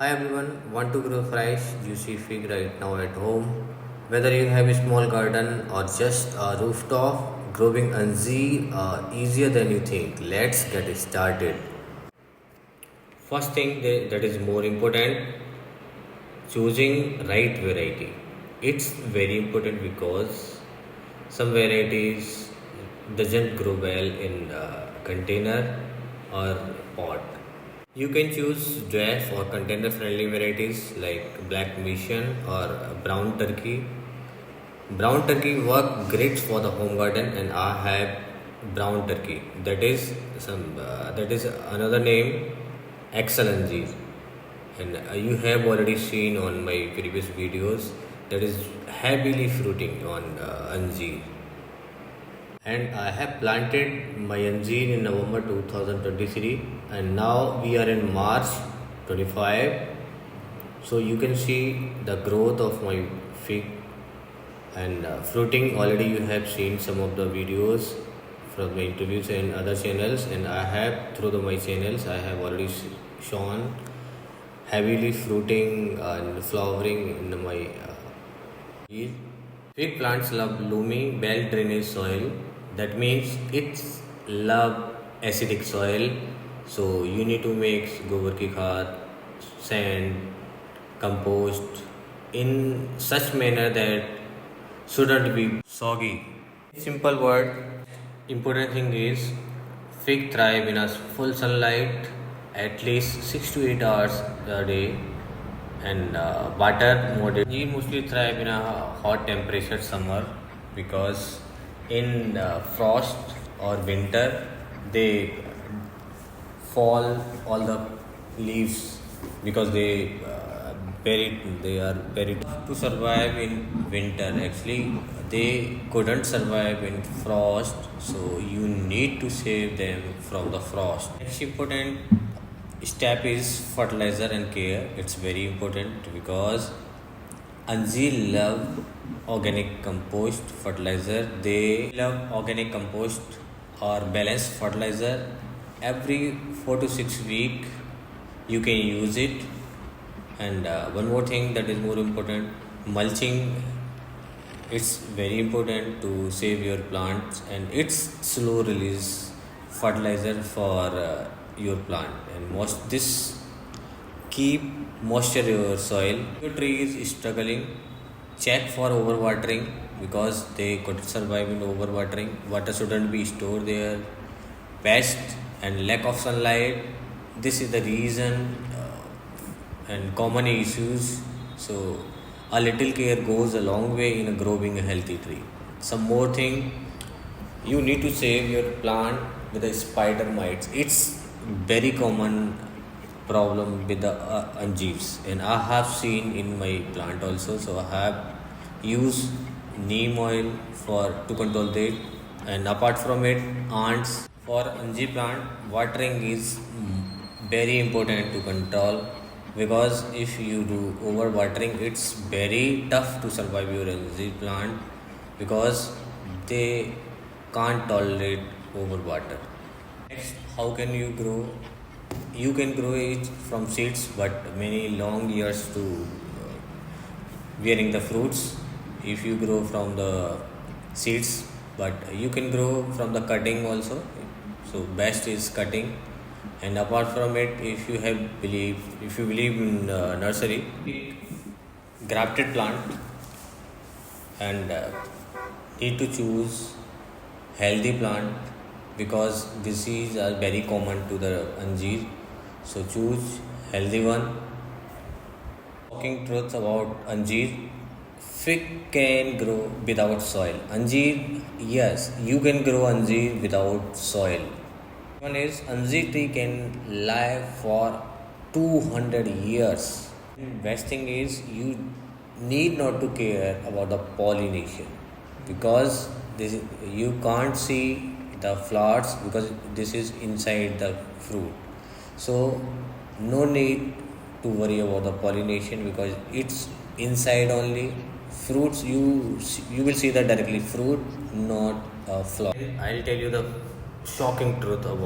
Hi everyone, want to grow fresh, juicy fig right now at home? Whether you have a small garden or just a rooftop, growing anjeer easier than you think. Let's get started. First thing that is more important, choosing right variety. It's very important because some varieties doesn't grow well in container or pot. You can choose dwarf or container friendly varieties like black mission or brown turkey. Brown turkey work great for the home garden, and I have brown turkey. That is another name, Excellency, and you have already seen on my previous videos that is heavily fruiting on anjeer. And I have planted my anjeer in November 2023, and now we are in March 25. So you can see the growth of my fig and fruiting. Already you have seen some of the videos from the interviews and other channels, and I have through my channels I have already shown heavily fruiting and flowering in my field. Fig plants love loamy, well drainage soil. That means it's love acidic soil. So you need to mix gobar ki khaad, sand, compost in such manner that shouldn't be soggy. Simple word. Important thing is fig thrive in a full sunlight at least 6 to 8 hours a day, and water moderate. They mostly thrive in a hot temperature summer because in frost or winter they fall all the leaves because they are buried to survive in winter. Actually, they couldn't survive in frost, so you need to save them from the frost. Next important step is fertilizer and care. It's very important because anjeer love organic compost fertilizer. They love organic compost or balanced fertilizer. Every 4 to 6 weeks you can use it. And one more thing that is more important, mulching. It's very important to save your plants, and it's slow release fertilizer for your plant, and most this keep moisture in your soil. Your tree is struggling, check for overwatering because they could survive in overwatering. Water shouldn't be stored there. Pest and lack of sunlight, this is the reason and common issues. So a little care goes a long way in growing a healthy tree. Some more thing, you need to save your plant with the spider mites. It's very common problem with the anjeers, and I have seen in my plant also. So I have used neem oil for to control that. And apart from it, ants. For anjeer plant, watering is very important to control because if you do overwatering, it's very tough to survive your anjeer plant because they can't tolerate overwater. Next, how can you grow? You can grow it from seeds, but many long years to bearing the fruits. If you grow from the seeds, but you can grow from the cutting also. So best is cutting. And apart from it, if you believe in nursery, grafted plant, and need to choose healthy plant because disease are very common to the anjeer. So choose healthy one. Talking truth about anjeer, fig can grow without soil. Anjeer, yes, you can grow anjeer without soil. One is anjeer tree can live for 200 years. Best thing is you need not to care about the pollination because you can't see the flowers because this is inside the fruit. So no need to worry about the pollination because it's inside only. Fruits you will see that directly fruit, not a flower. I'll tell you the shocking truth about